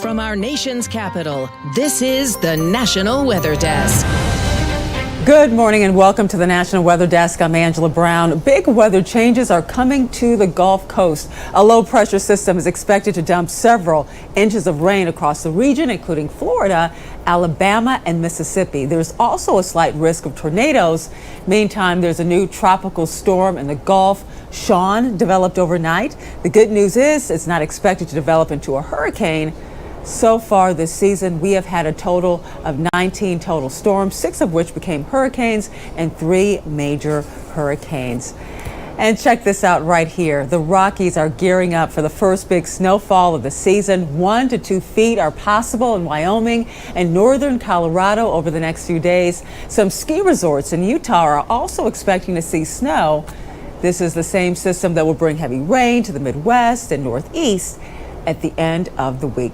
From our nation's capital, this is the National Weather Desk. Good morning and welcome to the National Weather Desk. I'm Angela Brown. Big weather changes are coming to the Gulf Coast. A low pressure system is expected to dump several inches of rain across the region, including Florida, Alabama, and Mississippi. There's also a slight risk of tornadoes. Meantime, there's a new tropical storm in the Gulf. Sean developed overnight. The good news is it's not expected to develop into a hurricane. So far this season, we have had a total of 19 total storms, 6 of which became hurricanes and 3 major hurricanes. And check this out right here. The Rockies are gearing up for the first big snowfall of the season. 1 to 2 feet are possible in Wyoming and northern Colorado over the next few days. Some ski resorts in Utah are also expecting to see snow. This is the same system that will bring heavy rain to the Midwest and Northeast at the end of the week.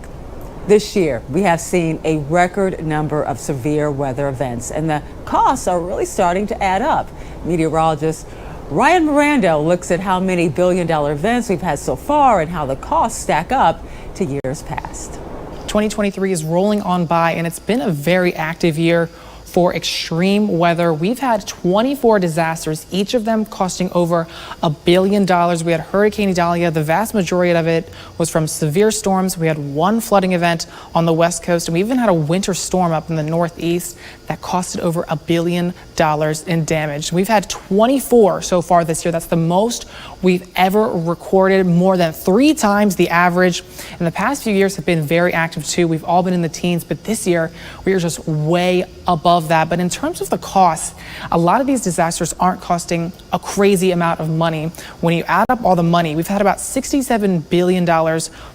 This year, we have seen a record number of severe weather events, and the costs are really starting to add up. Meteorologist Ryan Mirando looks at how many billion-dollar events we've had so far and how the costs stack up to years past. 2023 is rolling on by, and it's been a very active year for extreme weather. We've had 24 disasters, each of them costing over $1 billion. We had Hurricane Idalia. The vast majority of it was from severe storms. We had 1 flooding event on the West Coast, and we even had a winter storm up in the Northeast that costed over $1 billion in damage. We've had 24 so far this year. That's the most we've ever recorded, more than 3 times the average. And the past few years have been very active too. We've all been in the teens, but this year we are just way above that. But in terms of the cost, a lot of these disasters aren't costing a crazy amount of money. When you add up all the money, we've had about $67 billion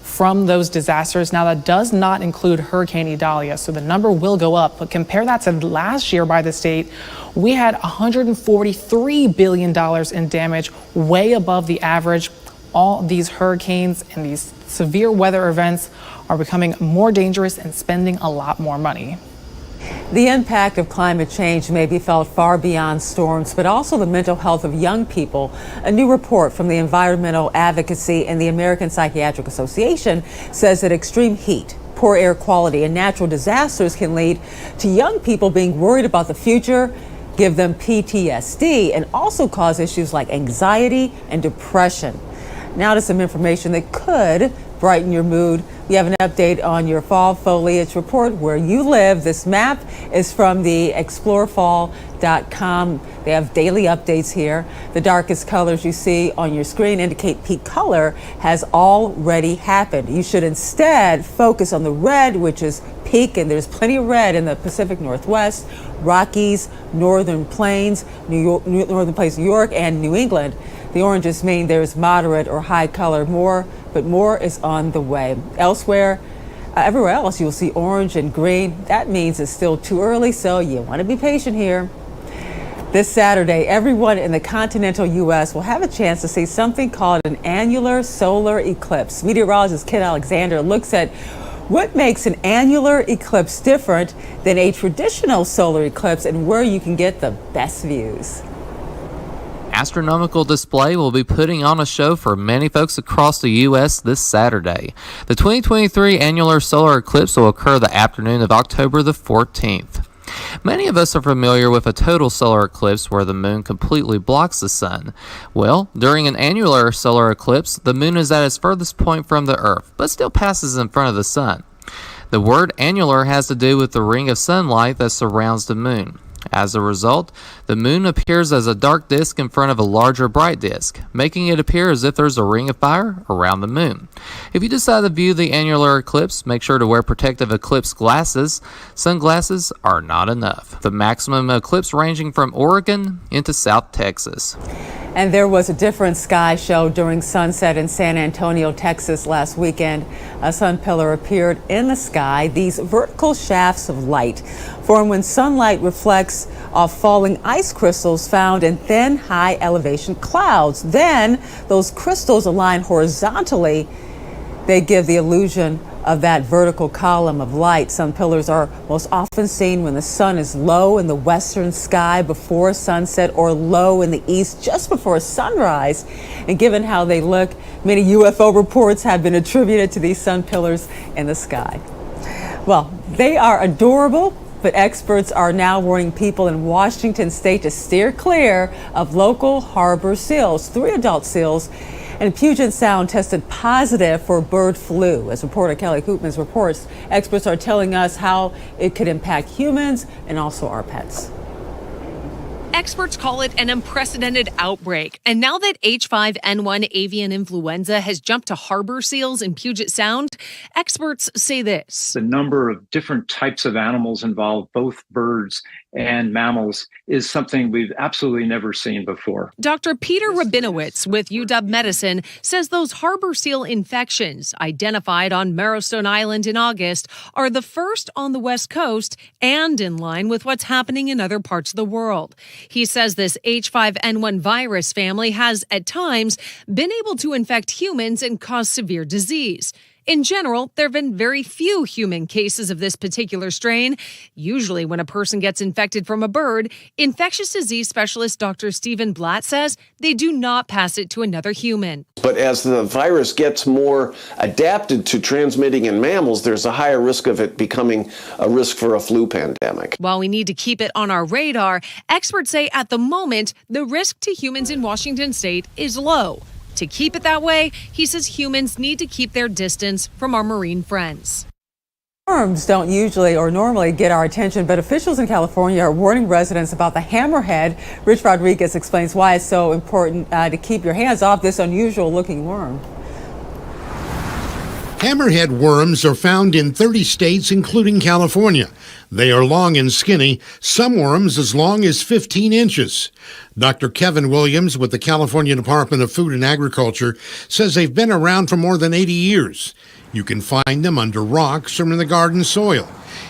from those disasters. Now, that does not include Hurricane Idalia, so the number will go up. But compare that to last year by the state, we had $143 billion in damage, way above the average. All these hurricanes and these severe weather events are becoming more dangerous and spending a lot more money. The impact of climate change may be felt far beyond storms, but also the mental health of young people. A new report from the Environmental Advocacy and the American Psychiatric Association says that extreme heat, poor air quality, and natural disasters can lead to young people being worried about the future, give them PTSD, and also cause issues like anxiety and depression. Now to some information that could brighten your mood. We have an update on your fall foliage report where you live. This map is from the explorefall.com. They have daily updates here. The darkest colors you see on your screen indicate peak color has already happened. You should instead focus on the red, which is peak, and there's plenty of red in the Pacific Northwest, Rockies, Northern Plains, New York, and New England. The oranges mean there's moderate or high color, but more is on the way. Elsewhere, everywhere else, you'll see orange and green. That means it's still too early, so you want to be patient here. This Saturday, everyone in the continental U.S. will have a chance to see something called an annular solar eclipse. Meteorologist Ken Alexander looks at what makes an annular eclipse different than a traditional solar eclipse and where you can get the best views. Astronomical Display will be putting on a show for many folks across the U.S. this Saturday. The 2023 annular solar eclipse will occur the afternoon of October the 14th. Many of us are familiar with a total solar eclipse where the moon completely blocks the sun. Well, during an annular solar eclipse, the moon is at its furthest point from the Earth, but still passes in front of the sun. The word annular has to do with the ring of sunlight that surrounds the moon. As a result, the moon appears as a dark disk in front of a larger bright disk, making it appear as if there's a ring of fire around the moon. If you decide to view the annular eclipse, make sure to wear protective eclipse glasses. Sunglasses are not enough. The maximum eclipse ranging from Oregon into South Texas. And there was a different sky show during sunset in San Antonio, Texas last weekend. A sun pillar appeared in the sky. These vertical shafts of light form when sunlight reflects off falling ice crystals found in thin, high elevation clouds. Then those crystals align horizontally. They give the illusion of that vertical column of light. Sun pillars are most often seen when the sun is low in the western sky before sunset or low in the east just before sunrise. And given how they look, many UFO reports have been attributed to these sun pillars in the sky. Well, they are adorable, but experts are now warning people in Washington state to steer clear of local harbor seals. 3 adult seals in Puget Sound tested positive for bird flu. As reporter Kelly Koopmans reports, experts are telling us how it could impact humans and also our pets. Experts call it an unprecedented outbreak. And now that H5N1 avian influenza has jumped to harbor seals in Puget Sound, experts say this. The number of different types of animals involved, both birds and mammals, is something we've absolutely never seen before. Dr. Peter Rabinowitz with UW Medicine says those harbor seal infections identified on Marrowstone Island in August are the first on the West Coast and in line with what's happening in other parts of the world. He says this H5N1 virus family has, at times, been able to infect humans and cause severe disease. In general, there have been very few human cases of this particular strain. Usually when a person gets infected from a bird, infectious disease specialist Dr. Stephen Blatt says they do not pass it to another human. But as the virus gets more adapted to transmitting in mammals, there's a higher risk of it becoming a risk for a flu pandemic. While we need to keep it on our radar, experts say at the moment, the risk to humans in Washington state is low. To keep it that way, he says humans need to keep their distance from our marine friends. Storms don't usually or normally get our attention, but officials in California are warning residents about the hammerhead. Rich Rodriguez explains why it's so important to keep your hands off this unusual looking worm. Hammerhead worms are found in 30 states, including California. They are long and skinny, some worms as long as 15 inches. Dr. Kevin Williams with the California Department of Food and Agriculture says they've been around for more than 80 years. You can find them under rocks or in the garden soil.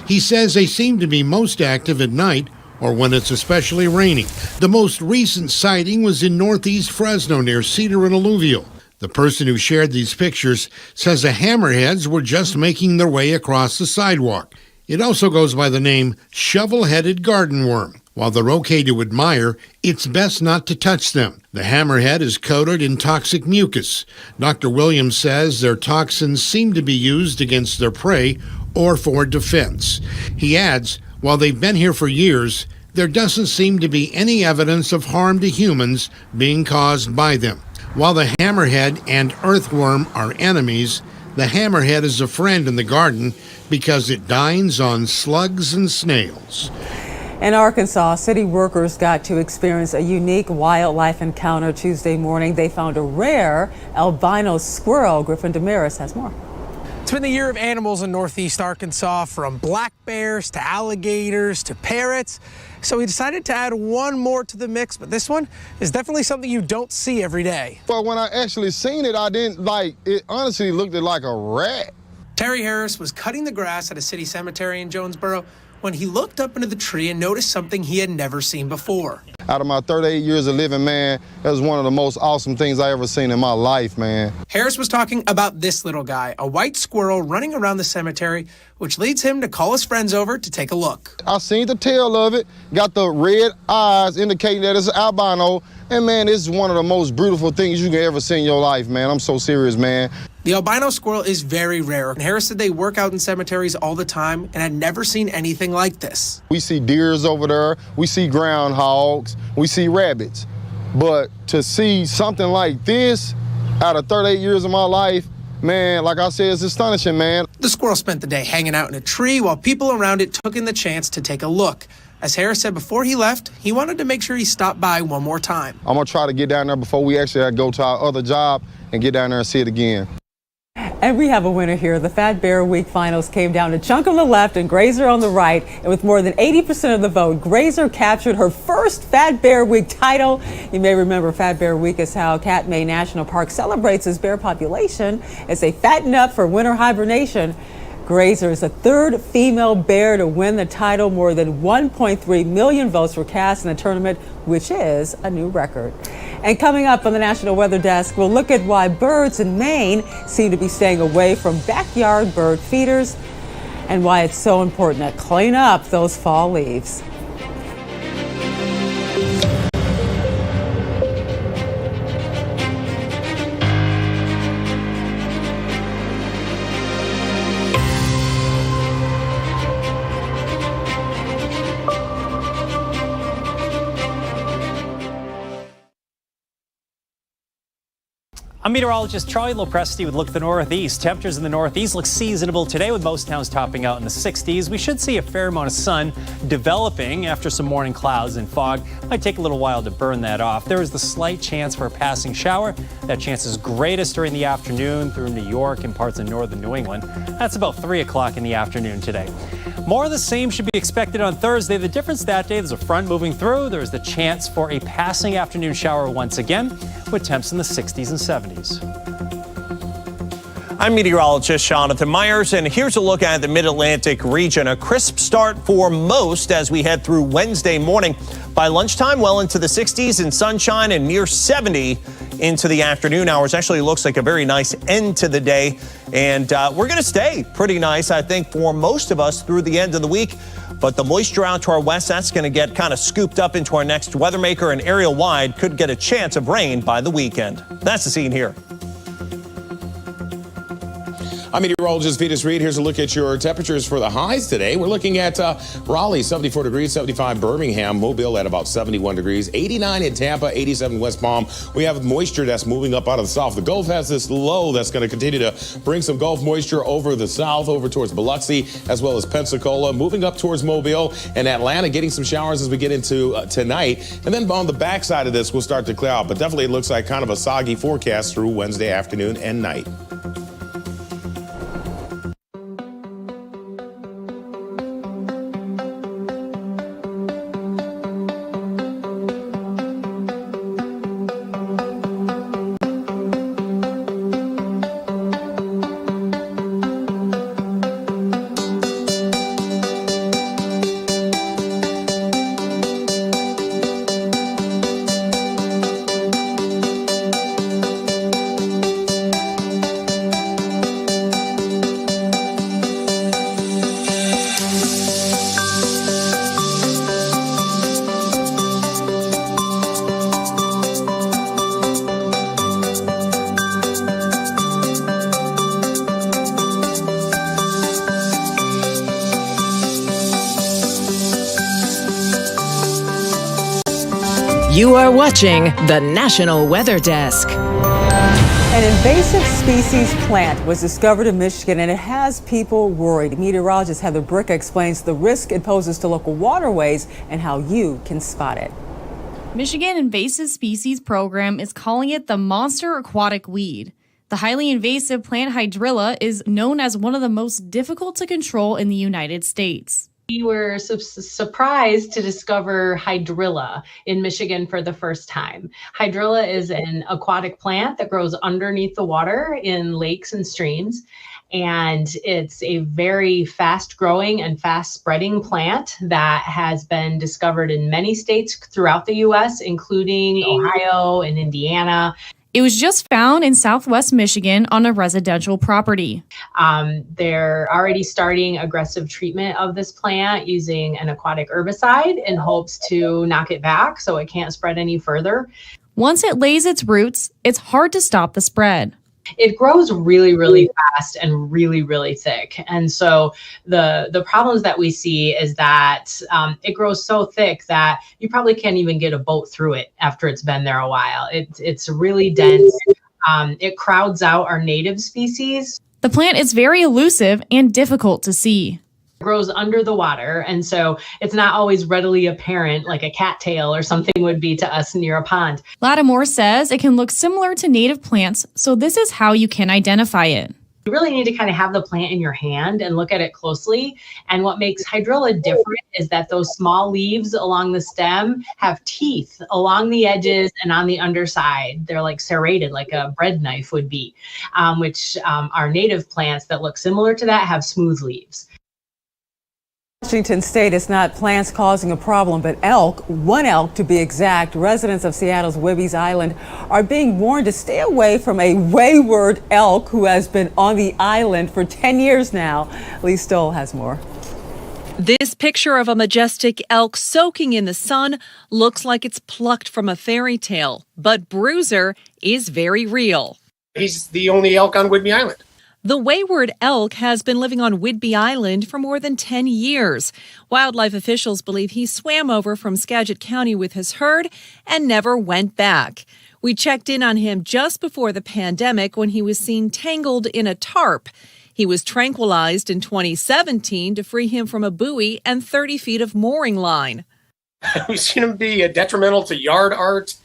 He says they seem to be most active at night or when it's especially raining. The most recent sighting was in northeast Fresno near Cedar and Alluvial. The person who shared these pictures says the hammerheads were just making their way across the sidewalk. It also goes by the name shovel-headed garden worm. While they're okay to admire, it's best not to touch them. The hammerhead is coated in toxic mucus. Dr. Williams says their toxins seem to be used against their prey or for defense. He adds, while they've been here for years, there doesn't seem to be any evidence of harm to humans being caused by them. While the hammerhead and earthworm are enemies, the hammerhead is a friend in the garden because it dines on slugs and snails. In Arkansas, city workers got to experience a unique wildlife encounter Tuesday morning. They found a rare albino squirrel. Griffin Damaris has more. It's been the year of animals in northeast Arkansas, from black bears to alligators to parrots. So we decided to add one more to the mix, but this one is definitely something you don't see every day. But when I actually seen it, I didn't like it. Honestly looked like a rat. Terry Harris was cutting the grass at a city cemetery in Jonesboro when he looked up into the tree and noticed something he had never seen before. Out of my 38 years of living, man, that was one of the most awesome things I ever seen in my life, man. Harris was talking about this little guy, a white squirrel running around the cemetery, which leads him to call his friends over to take a look. I seen the tail of it, got the red eyes indicating that it's an albino, and man, this is one of the most beautiful things you can ever see in your life, man. I'm so serious, man. The albino squirrel is very rare, and Harris said they work out in cemeteries all the time and had never seen anything like this. We see deers over there, we see groundhogs, we see rabbits, but to see something like this out of 38 years of my life, man, like I said, it's astonishing, man. The squirrel spent the day hanging out in a tree while people around it took in the chance to take a look. As Harris said before he left, he wanted to make sure he stopped by one more time. I'm gonna try to get down there before we actually go to our other job and get down there and see it again. And we have a winner here. The Fat Bear Week finals came down to Chunk on the left and Grazer on the right. And with more than 80% of the vote, Grazer captured her first Fat Bear Week title. You may remember Fat Bear Week is how Katmai National Park celebrates its bear population as they fatten up for winter hibernation. Grazer is the third female bear to win the title. More than 1.3 million votes were cast in the tournament, which is a new record. And coming up on the National Weather Desk, we'll look at why birds in Maine seem to be staying away from backyard bird feeders and why it's so important to clean up those fall leaves. I'm meteorologist Charlie Lopresti with Look at the Northeast. Temperatures in the Northeast look seasonable today with most towns topping out in the 60s. We should see a fair amount of sun developing after some morning clouds and fog. Might take a little while to burn that off. There is the slight chance for a passing shower. That chance is greatest during the afternoon through New York and parts of northern New England. That's about 3 o'clock in the afternoon today. More of the same should be expected on Thursday. The difference that day, there's a front moving through. There's the chance for a passing afternoon shower once again with temps in the 60s and 70s. I'm meteorologist Jonathan Myers, and here's a look at the Mid-Atlantic region. A crisp start for most as we head through Wednesday morning. By lunchtime, well into the 60s and sunshine and near 70 into the afternoon hours. Actually looks like a very nice end to the day. And we're going to stay pretty nice, I think, for most of us through the end of the week. But the moisture out to our west, that's going to get kind of scooped up into our next weather maker, and area-wide could get a chance of rain by the weekend. That's the scene here. I'm meteorologist Vetus Reed. Here's a look at your temperatures for the highs today. We're looking at Raleigh, 74 degrees, 75 Birmingham, Mobile at about 71 degrees, 89 in Tampa, 87 West Palm. We have moisture that's moving up out of the south. The Gulf has this low that's going to continue to bring some Gulf moisture over the south, over towards Biloxi, as well as Pensacola, moving up towards Mobile and Atlanta, getting some showers as we get into tonight. And then on the backside of this, we'll start to clear out, but definitely it looks like kind of a soggy forecast through Wednesday afternoon and night. You are watching the National Weather Desk. An invasive species plant was discovered in Michigan, and it has people worried. Meteorologist Heather Brick explains the risk it poses to local waterways and how you can spot it. Michigan Invasive Species Program is calling it the monster aquatic weed. The highly invasive plant hydrilla is known as one of the most difficult to control in the United States. We were surprised to discover hydrilla in Michigan for the first time. Hydrilla is an aquatic plant that grows underneath the water in lakes and streams. And it's a very fast growing and fast spreading plant that has been discovered in many states throughout the U.S., including Ohio and Indiana. It was just found in southwest Michigan on a residential property. They're already starting aggressive treatment of this plant using an aquatic herbicide in hopes to knock it back so it can't spread any further. Once it lays its roots, it's hard to stop the spread. It grows really, really fast and really, really thick. And so the problems that we see is that it grows so thick that you probably can't even get a boat through it after it's been there a while. It's really dense. It crowds out our native species. The plant is very elusive and difficult to see. Grows under the water, and so it's not always readily apparent like a cattail or something would be to us near a pond. Lattimore says it can look similar to native plants, so this is how you can identify it. You really need to kind of have the plant in your hand and look at it closely. And what makes hydrilla different is that those small leaves along the stem have teeth along the edges and on the underside. They're like serrated, like a bread knife would be, which our native plants that look similar to that have smooth leaves. Washington State, it's not plants causing a problem, but one elk to be exact. Residents of Seattle's Whidbey Island are being warned to stay away from a wayward elk who has been on the island for 10 years now. Lee Stoll has more. This picture of a majestic elk soaking in the sun looks like it's plucked from a fairy tale, but Bruiser is very real. He's the only elk on Whidbey Island. The wayward elk has been living on Whidbey Island for more than 10 years. Wildlife officials believe he swam over from Skagit County with his herd and never went back. We checked in on him just before the pandemic when he was seen tangled in a tarp. He was tranquilized in 2017 to free him from a buoy and 30 feet of mooring line. We've seen him be detrimental to yard art,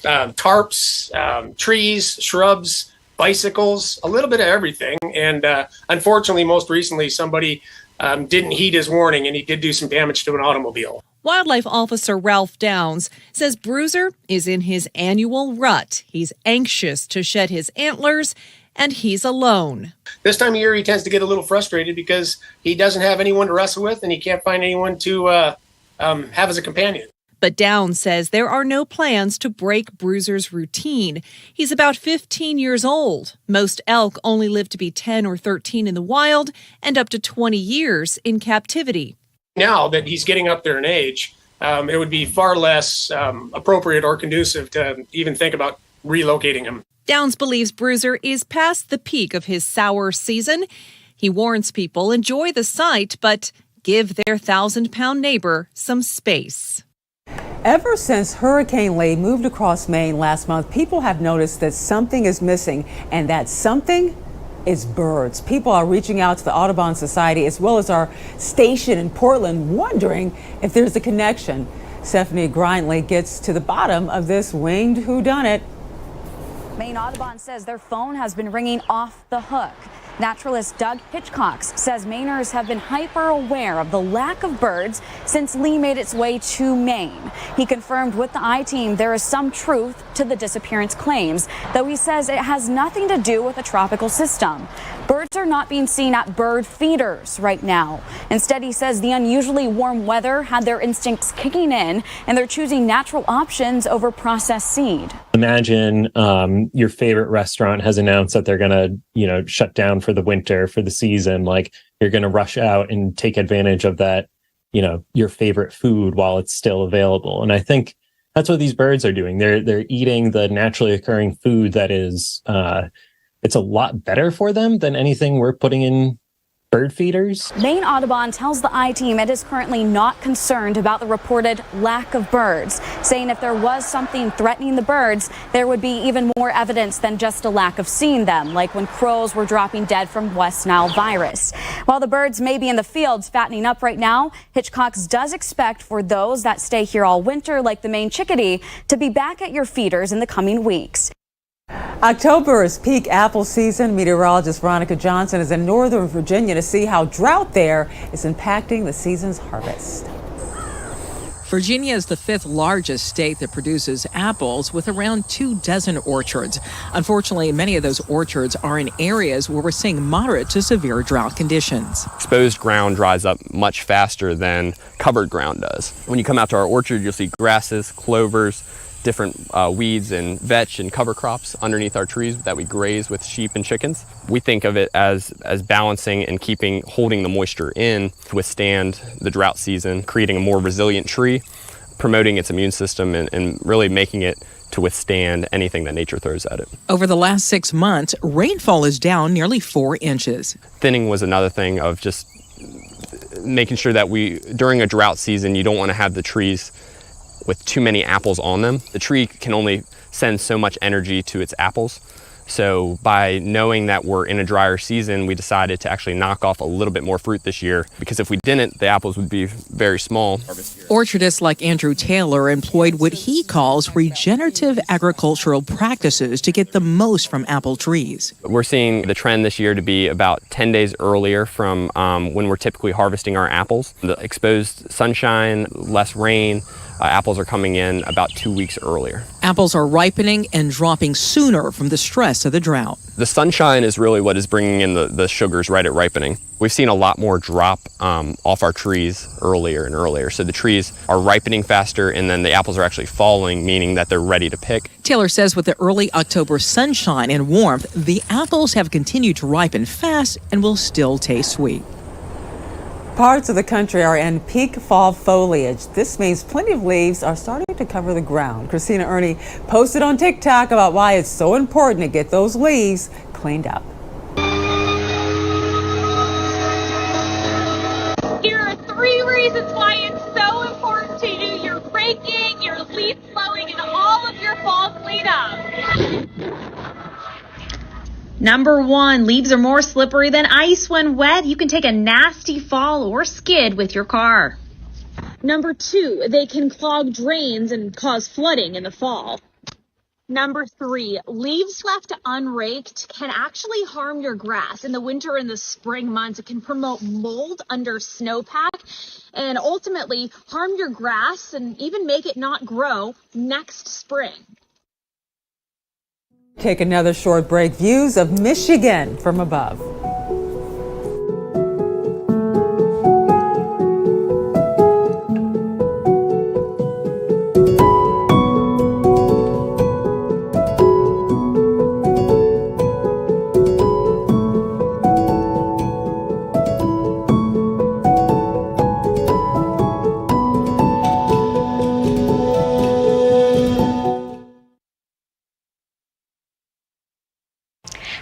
tarps, trees, shrubs, bicycles, a little bit of everything. And unfortunately, most recently, somebody didn't heed his warning and he did do some damage to an automobile. Wildlife Officer Ralph Downs says Bruiser is in his annual rut. He's anxious to shed his antlers and he's alone. This time of year, he tends to get a little frustrated because he doesn't have anyone to wrestle with and he can't find anyone to have as a companion. But Downs says there are no plans to break Bruiser's routine. He's about 15 years old. Most elk only live to be 10 or 13 in the wild and up to 20 years in captivity. Now that he's getting up there in age, it would be far less appropriate or conducive to even think about relocating him. Downs believes Bruiser is past the peak of his sour season. He warns people enjoy the sight, but give their 1,000-pound neighbor some space. Ever since Hurricane Lee moved across Maine last month, people have noticed that something is missing, and that something is birds. People are reaching out to the Audubon Society as well as our station in Portland, wondering if there's a connection. Stephanie Grindley gets to the bottom of this winged whodunit. Maine Audubon says their phone has been ringing off the hook. Naturalist Doug Hitchcock says Mainers have been hyper aware of the lack of birds since Lee made its way to Maine. He confirmed with the I-Team there is some truth to the disappearance claims, though he says it has nothing to do with a tropical system. Birds are not being seen at bird feeders right now. Instead, he says the unusually warm weather had their instincts kicking in and they're choosing natural options over processed seed. Imagine your favorite restaurant has announced that they're going to, shut down for the winter, for the season. Like, you're going to rush out and take advantage of that, your favorite food while it's still available. And I think that's what these birds are doing. They're eating the naturally occurring food that is, it's a lot better for them than anything we're putting in bird feeders. Maine Audubon tells the I-Team it is currently not concerned about the reported lack of birds, saying if there was something threatening the birds, there would be even more evidence than just a lack of seeing them, like when crows were dropping dead from West Nile virus. While the birds may be in the fields fattening up right now, Hitchcock does expect for those that stay here all winter, like the Maine chickadee, to be back at your feeders in the coming weeks. October is peak apple season. Meteorologist Veronica Johnson is in Northern Virginia to see how drought there is impacting the season's harvest. Virginia is the 5th largest state that produces apples, with around 24 orchards. Unfortunately, many of those orchards are in areas where we're seeing moderate to severe drought conditions. Exposed ground dries up much faster than covered ground does. When you come out to our orchard, you'll see grasses, clovers, different weeds and vetch and cover crops underneath our trees that we graze with sheep and chickens. We think of it as balancing and holding the moisture in to withstand the drought season, creating a more resilient tree, promoting its immune system, and really making it to withstand anything that nature throws at it. Over the last 6 months, rainfall is down nearly 4 inches. Thinning was another thing of just making sure that during a drought season, you don't want to have the trees with too many apples on them. The tree can only send so much energy to its apples. So by knowing that we're in a drier season, we decided to actually knock off a little bit more fruit this year, because if we didn't, the apples would be very small. Orchardists like Andrew Taylor employed what he calls regenerative agricultural practices to get the most from apple trees. We're seeing the trend this year to be about 10 days earlier from when we're typically harvesting our apples. The exposed sunshine, less rain, apples are coming in about 2 weeks earlier. Apples are ripening and dropping sooner from the stress of the drought. The sunshine is really what is bringing in the sugars right at ripening. We've seen a lot more drop off our trees earlier and earlier. So the trees are ripening faster, and then the apples are actually falling, meaning that they're ready to pick. Taylor says with the early October sunshine and warmth, the apples have continued to ripen fast and will still taste sweet. Parts of the country are in peak fall foliage. This means plenty of leaves are starting to cover the ground. Christina Ernie posted on TikTok about why it's so important to get those leaves cleaned up. Here are 3 reasons why it's so important to do your raking, your leaf blowing, and all of your fall cleanup. Number 1, leaves are more slippery than ice when wet. You can take a nasty fall or skid with your car. Number 2, they can clog drains and cause flooding in the fall. Number 3, leaves left unraked can actually harm your grass. In the winter and the spring months, it can promote mold under snowpack and ultimately harm your grass and even make it not grow next spring. Take another short break. Views of Michigan from above.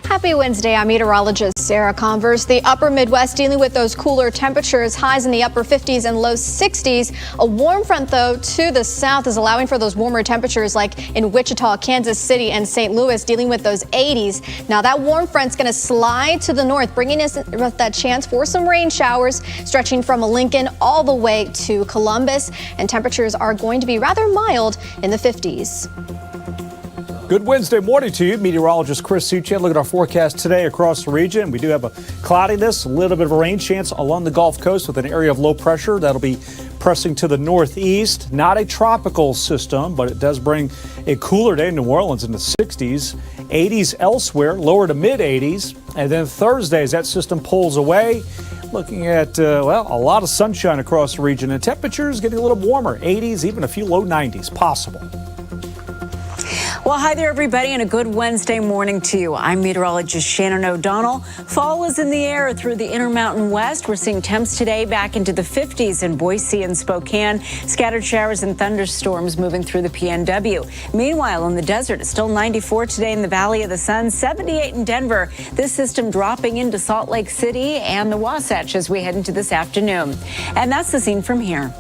Happy Wednesday. I'm meteorologist Sarah Converse. The upper Midwest dealing with those cooler temperatures, highs in the upper 50s and low 60s. A warm front, though, to the south is allowing for those warmer temperatures like in Wichita, Kansas City, and St. Louis, dealing with those 80s. Now, that warm front's going to slide to the north, bringing us that chance for some rain showers stretching from Lincoln all the way to Columbus. And temperatures are going to be rather mild in the 50s. Good Wednesday morning to you. Meteorologist Chris Suchan. Look at our forecast today across the region. We do have a cloudiness, a little bit of a rain chance along the Gulf Coast with an area of low pressure that'll be pressing to the northeast. Not a tropical system, but it does bring a cooler day in New Orleans in the 60s, 80s elsewhere, lower to mid 80s. And then Thursday, as that system pulls away, looking at, a lot of sunshine across the region and temperatures getting a little warmer, 80s, even a few low 90s possible. Well, hi there, everybody, and a good Wednesday morning to you. I'm meteorologist Shannon O'Donnell. Fall is in the air through the Intermountain West. We're seeing temps today back into the 50s in Boise and Spokane. Scattered showers and thunderstorms moving through the PNW. Meanwhile, in the desert, it's still 94 today in the Valley of the Sun, 78 in Denver. This system dropping into Salt Lake City and the Wasatch as we head into this afternoon. And that's the scene from here.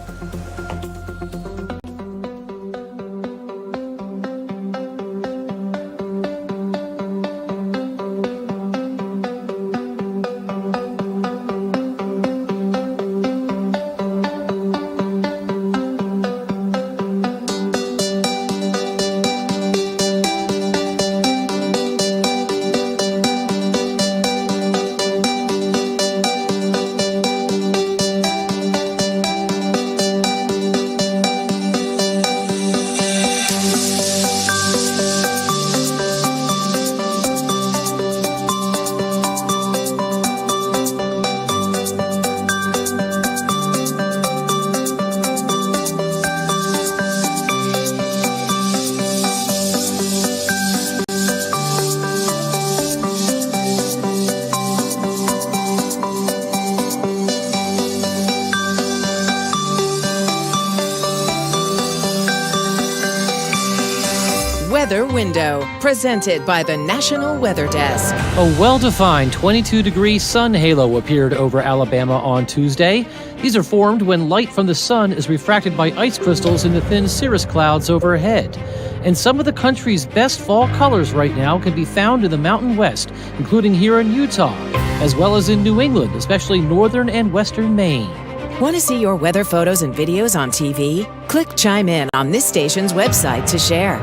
Weather Window, presented by the National Weather Desk. A well-defined 22-degree sun halo appeared over Alabama on Tuesday. These are formed when light from the sun is refracted by ice crystals in the thin cirrus clouds overhead. And some of the country's best fall colors right now can be found in the Mountain West, including here in Utah, as well as in New England, especially northern and western Maine. Want to see your weather photos and videos on TV? Click Chime In on this station's website to share.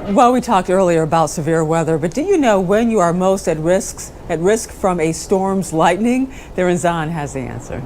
Well, we talked earlier about severe weather, but do you know when you are most at risk from a storm's lightning? Darren Zahn has the answer.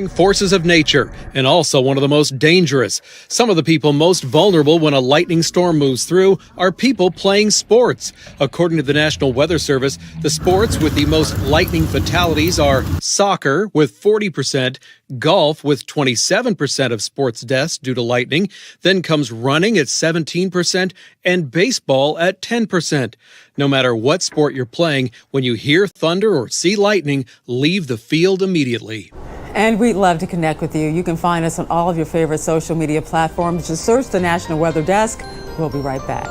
Forces of nature, and also one of the most dangerous. Some of the people most vulnerable when a lightning storm moves through are people playing sports. According to the National Weather Service, the sports with the most lightning fatalities are soccer with 40%, golf with 27% of sports deaths due to lightning, then comes running at 17%, and baseball at 10%. No matter what sport you're playing, when you hear thunder or see lightning, leave the field immediately. And we'd love to connect with you. You can find us on all of your favorite social media platforms. Just search the National Weather Desk. We'll be right back.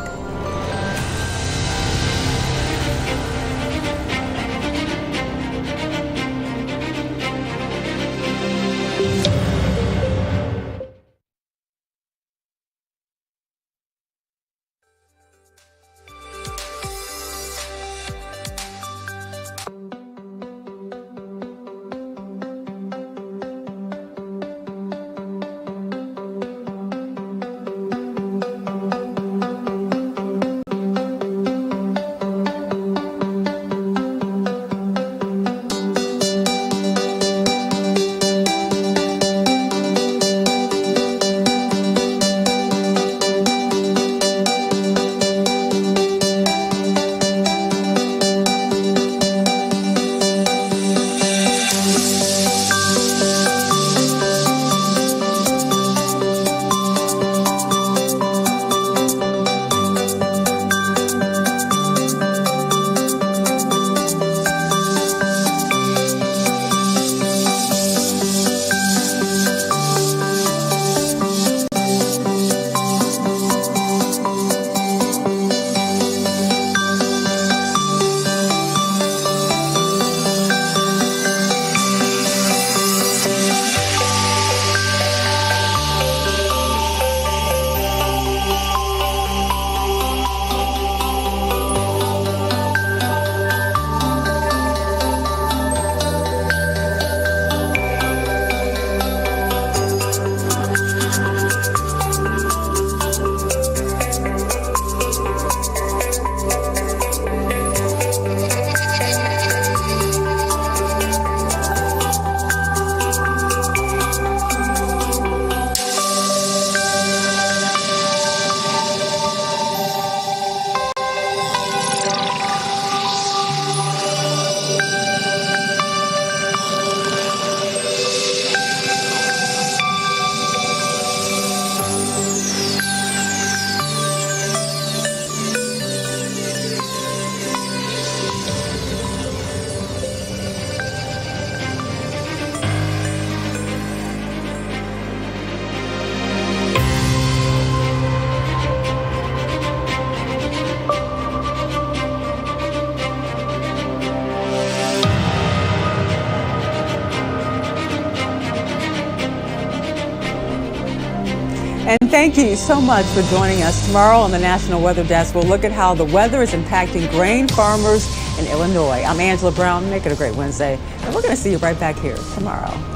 And thank you so much for joining us. Tomorrow on the National Weather Desk, we'll look at how the weather is impacting grain farmers in Illinois. I'm Angela Brown. Make it a great Wednesday. And we're going to see you right back here tomorrow.